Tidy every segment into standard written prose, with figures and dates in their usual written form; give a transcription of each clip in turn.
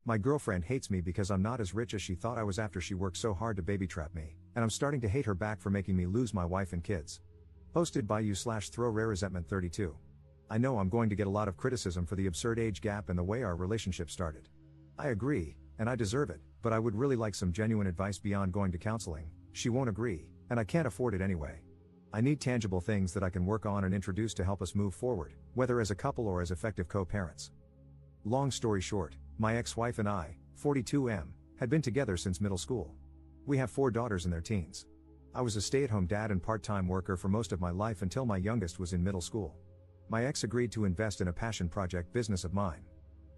My girlfriend hates me because I'm not as rich as she thought I was after she worked so hard to baby trap me, and I'm starting to hate her back for making me lose my wife and kids. Posted by you/throwrareresentment32. I know I'm going to get a lot of criticism for the absurd age gap and the way our relationship started. I agree, and I deserve it, but I would really like some genuine advice beyond going to counseling. She won't agree, and I can't afford it anyway. I need tangible things that I can work on and introduce to help us move forward, whether as a couple or as effective co-parents. Long story short, my ex-wife and I, 42M, had been together since middle school. We have 4 daughters in their teens. I was a stay-at-home dad and part-time worker for most of my life until my youngest was in middle school. My ex agreed to invest in a passion project business of mine.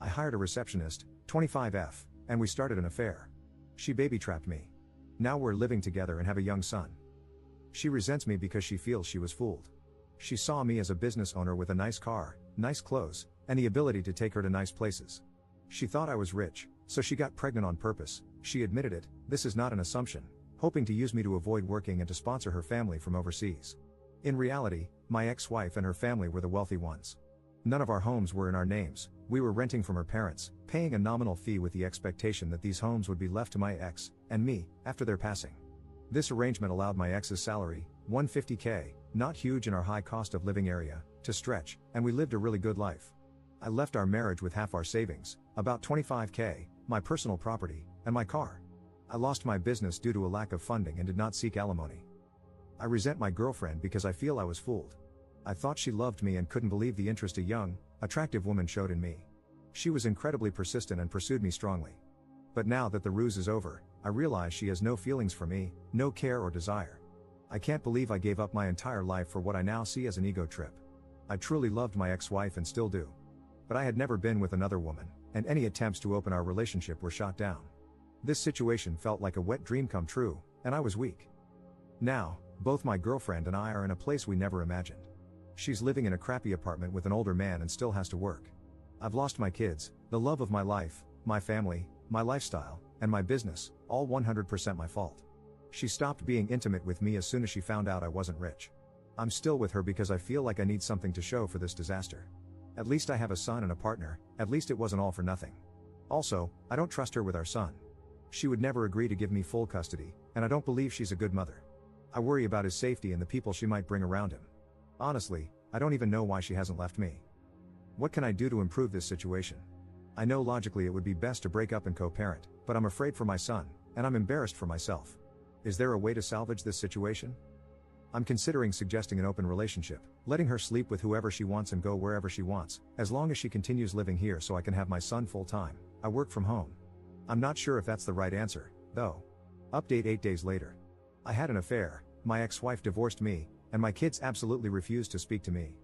I hired a receptionist, 25F, and we started an affair. She baby-trapped me. Now we're living together and have a young son. She resents me because she feels she was fooled. She saw me as a business owner with a nice car, nice clothes, and the ability to take her to nice places. She thought I was rich, so she got pregnant on purpose. She admitted it, this is not an assumption, hoping to use me to avoid working and to sponsor her family from overseas. In reality, my ex-wife and her family were the wealthy ones. None of our homes were in our names, we were renting from her parents, paying a nominal fee with the expectation that these homes would be left to my ex, and me, after their passing. This arrangement allowed my ex's salary, $150K, not huge in our high cost of living area, to stretch, and we lived a really good life. I left our marriage with half our savings, about $25K, my personal property, and my car. I lost my business due to a lack of funding and did not seek alimony. I resent my girlfriend because I feel I was fooled. I thought she loved me and couldn't believe the interest a young, attractive woman showed in me. She was incredibly persistent and pursued me strongly. But now that the ruse is over, I realize she has no feelings for me, no care or desire. I can't believe I gave up my entire life for what I now see as an ego trip. I truly loved my ex-wife and still do. But I had never been with another woman, and any attempts to open our relationship were shot down. This situation felt like a wet dream come true, and I was weak. Now, both my girlfriend and I are in a place we never imagined. She's living in a crappy apartment with an older man and still has to work. I've lost my kids, the love of my life, my family, my lifestyle, and my business, all 100% my fault. She stopped being intimate with me as soon as she found out I wasn't rich. I'm still with her because I feel like I need something to show for this disaster. At least I have a son and a partner, at least it wasn't all for nothing. Also, I don't trust her with our son. She would never agree to give me full custody, and I don't believe she's a good mother. I worry about his safety and the people she might bring around him. Honestly, I don't even know why she hasn't left me. What can I do to improve this situation? I know logically it would be best to break up and co-parent, but I'm afraid for my son, and I'm embarrassed for myself. Is there a way to salvage this situation? I'm considering suggesting an open relationship, letting her sleep with whoever she wants and go wherever she wants, as long as she continues living here so I can have my son full-time. I work from home. I'm not sure if that's the right answer, though. Update 8 days later. I had an affair, my ex-wife divorced me, and my kids absolutely refused to speak to me.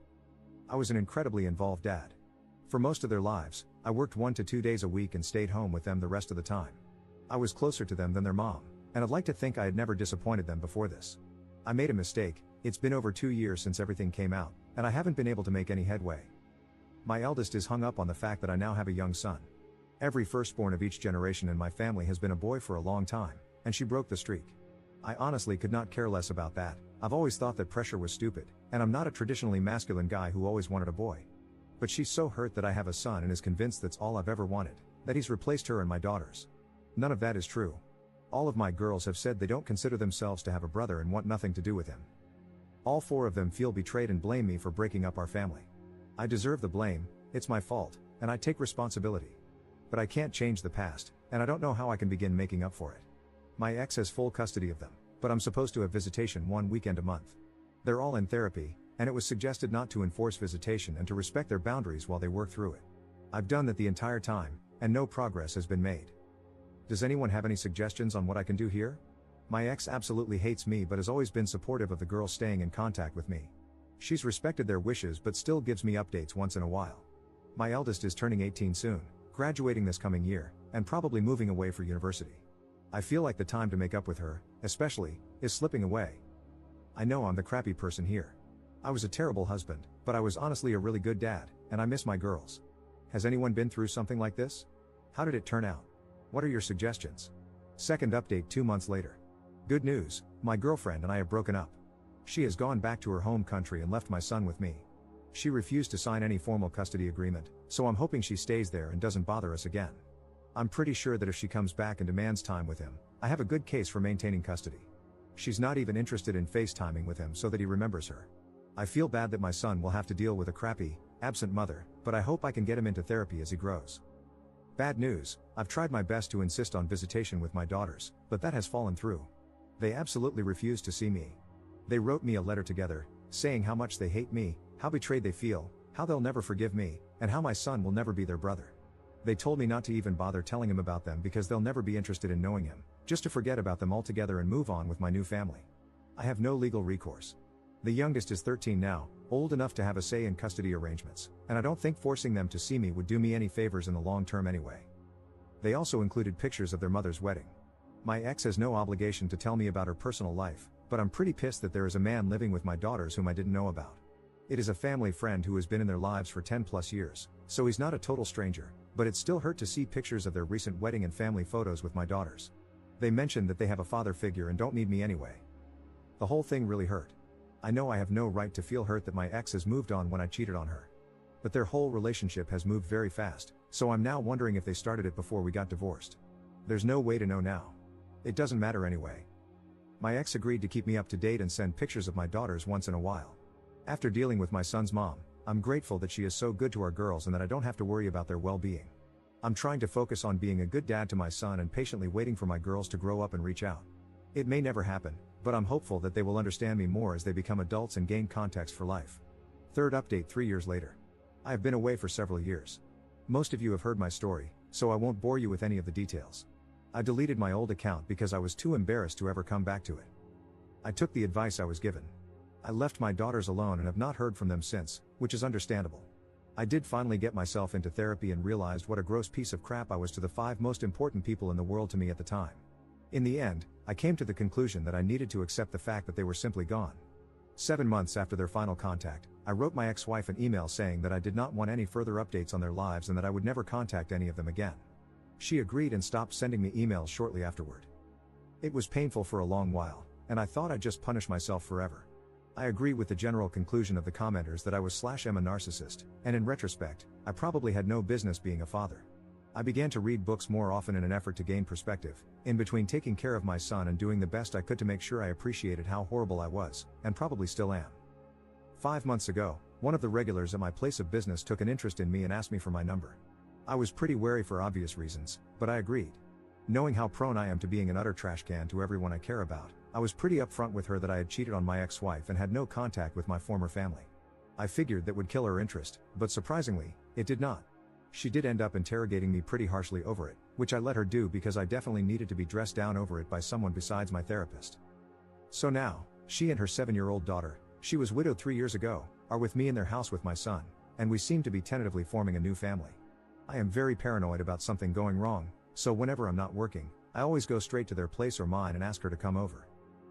I was an incredibly involved dad. For most of their lives, I worked 1 to 2 days a week and stayed home with them the rest of the time. I was closer to them than their mom, and I'd like to think I had never disappointed them before this. I made a mistake, it's been over 2 years since everything came out, and I haven't been able to make any headway. My eldest is hung up on the fact that I now have a young son. Every firstborn of each generation in my family has been a boy for a long time, and she broke the streak. I honestly could not care less about that. I've always thought that pressure was stupid, and I'm not a traditionally masculine guy who always wanted a boy. But she's so hurt that I have a son and is convinced that's all I've ever wanted, that he's replaced her and my daughters. None of that is true. All of my girls have said they don't consider themselves to have a brother and want nothing to do with him. All 4 of them feel betrayed and blame me for breaking up our family. I deserve the blame, it's my fault, and I take responsibility. But I can't change the past, and I don't know how I can begin making up for it. My ex has full custody of them, but I'm supposed to have visitation 1 weekend a month. They're all in therapy, and it was suggested not to enforce visitation and to respect their boundaries while they work through it. I've done that the entire time, and no progress has been made. Does anyone have any suggestions on what I can do here? My ex absolutely hates me but has always been supportive of the girls staying in contact with me. She's respected their wishes but still gives me updates once in a while. My eldest is turning 18 soon, graduating this coming year, and probably moving away for university. I feel like the time to make up with her, especially, is slipping away. I know I'm the crappy person here. I was a terrible husband, but I was honestly a really good dad, and I miss my girls. Has anyone been through something like this? How did it turn out? What are your suggestions? Second update 2 months later. Good news, my girlfriend and I have broken up. She has gone back to her home country and left my son with me. She refused to sign any formal custody agreement, so I'm hoping she stays there and doesn't bother us again. I'm pretty sure that if she comes back and demands time with him, I have a good case for maintaining custody. She's not even interested in FaceTiming with him so that he remembers her. I feel bad that my son will have to deal with a crappy, absent mother, but I hope I can get him into therapy as he grows. Bad news, I've tried my best to insist on visitation with my daughters, but that has fallen through. They absolutely refuse to see me. They wrote me a letter together, saying how much they hate me, how betrayed they feel, how they'll never forgive me, and how my son will never be their brother. They told me not to even bother telling him about them because they'll never be interested in knowing him, just to forget about them altogether and move on with my new family. I have no legal recourse. The youngest is 13 now, old enough to have a say in custody arrangements, and I don't think forcing them to see me would do me any favors in the long term anyway. They also included pictures of their mother's wedding. My ex has no obligation to tell me about her personal life, but I'm pretty pissed that there is a man living with my daughters whom I didn't know about. It is a family friend who has been in their lives for 10 plus years, so he's not a total stranger, but it still hurt to see pictures of their recent wedding and family photos with my daughters. They mentioned that they have a father figure and don't need me anyway. The whole thing really hurt. I know I have no right to feel hurt that my ex has moved on when I cheated on her. But their whole relationship has moved very fast, so I'm now wondering if they started it before we got divorced. There's no way to know now. It doesn't matter anyway. My ex agreed to keep me up to date and send pictures of my daughters once in a while. After dealing with my son's mom, I'm grateful that she is so good to our girls and that I don't have to worry about their well-being. I'm trying to focus on being a good dad to my son and patiently waiting for my girls to grow up and reach out. It may never happen, but I'm hopeful that they will understand me more as they become adults and gain context for life. Third update 3 years later. I have been away for several years. Most of you have heard my story, so I won't bore you with any of the details. I deleted my old account because I was too embarrassed to ever come back to it. I took the advice I was given. I left my daughters alone and have not heard from them since, which is understandable. I did finally get myself into therapy and realized what a gross piece of crap I was to the 5 most important people in the world to me at the time. In the end, I came to the conclusion that I needed to accept the fact that they were simply gone. 7 months after their final contact, I wrote my ex-wife an email saying that I did not want any further updates on their lives and that I would never contact any of them again. She agreed and stopped sending me emails shortly afterward. It was painful for a long while, and I thought I'd just punish myself forever. I agree with the general conclusion of the commenters that I was /am a narcissist, and in retrospect, I probably had no business being a father. I began to read books more often in an effort to gain perspective, in between taking care of my son and doing the best I could to make sure I appreciated how horrible I was, and probably still am. 5 months ago, one of the regulars at my place of business took an interest in me and asked me for my number. I was pretty wary for obvious reasons, but I agreed. Knowing how prone I am to being an utter trash can to everyone I care about, I was pretty upfront with her that I had cheated on my ex-wife and had no contact with my former family. I figured that would kill her interest, but surprisingly, it did not. She did end up interrogating me pretty harshly over it, which I let her do because I definitely needed to be dressed down over it by someone besides my therapist. So now, she and her 7-year-old daughter, she was widowed 3 years ago, are with me in their house with my son, and we seem to be tentatively forming a new family. I am very paranoid about something going wrong, so whenever I'm not working, I always go straight to their place or mine and ask her to come over.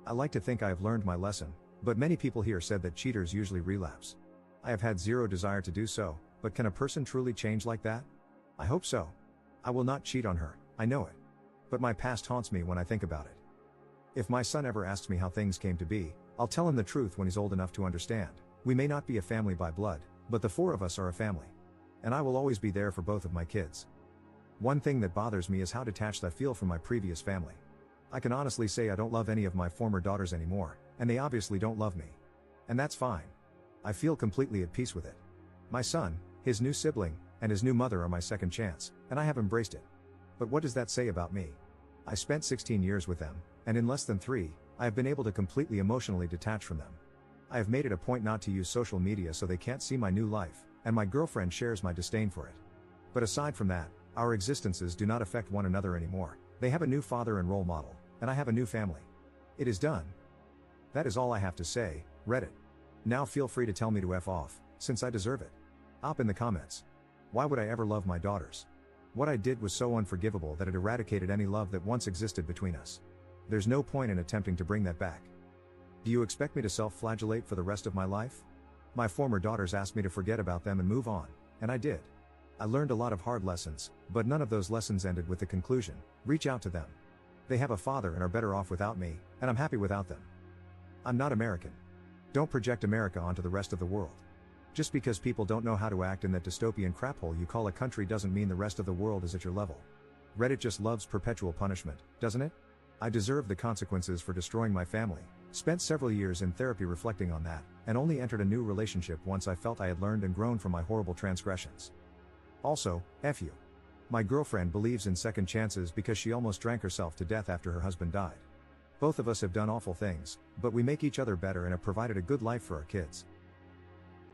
I like to think I have learned my lesson, but many people here said that cheaters usually relapse. I have had zero desire to do so, but can a person truly change like that? I hope so. I will not cheat on her, I know it. But my past haunts me when I think about it. If my son ever asks me how things came to be, I'll tell him the truth when he's old enough to understand. We may not be a family by blood, but the 4 of us are a family. And I will always be there for both of my kids. One thing that bothers me is how detached I feel from my previous family. I can honestly say I don't love any of my former daughters anymore, and they obviously don't love me. And that's fine. I feel completely at peace with it. My son, his new sibling, and his new mother are my second chance, and I have embraced it. But what does that say about me? I spent 16 years with them, and in less than 3, I have been able to completely emotionally detach from them. I have made it a point not to use social media so they can't see my new life, and my girlfriend shares my disdain for it. But aside from that, our existences do not affect one another anymore. They have a new father and role model, and I have a new family. It is done. That is all I have to say, Reddit. Now feel free to tell me to F off, since I deserve it. Op in the comments. Why would I ever love my daughters? What I did was so unforgivable that it eradicated any love that once existed between us. There's no point in attempting to bring that back. Do you expect me to self-flagellate for the rest of my life? My former daughters asked me to forget about them and move on, and I did. I learned a lot of hard lessons, but none of those lessons ended with the conclusion, reach out to them. They have a father and are better off without me, and I'm happy without them. I'm not American. Don't project America onto the rest of the world. Just because people don't know how to act in that dystopian craphole you call a country doesn't mean the rest of the world is at your level. Reddit just loves perpetual punishment, doesn't it? I deserve the consequences for destroying my family. Spent several years in therapy reflecting on that, and only entered a new relationship once I felt I had learned and grown from my horrible transgressions. Also, F you. My girlfriend believes in second chances because she almost drank herself to death after her husband died. Both of us have done awful things, but we make each other better and have provided a good life for our kids.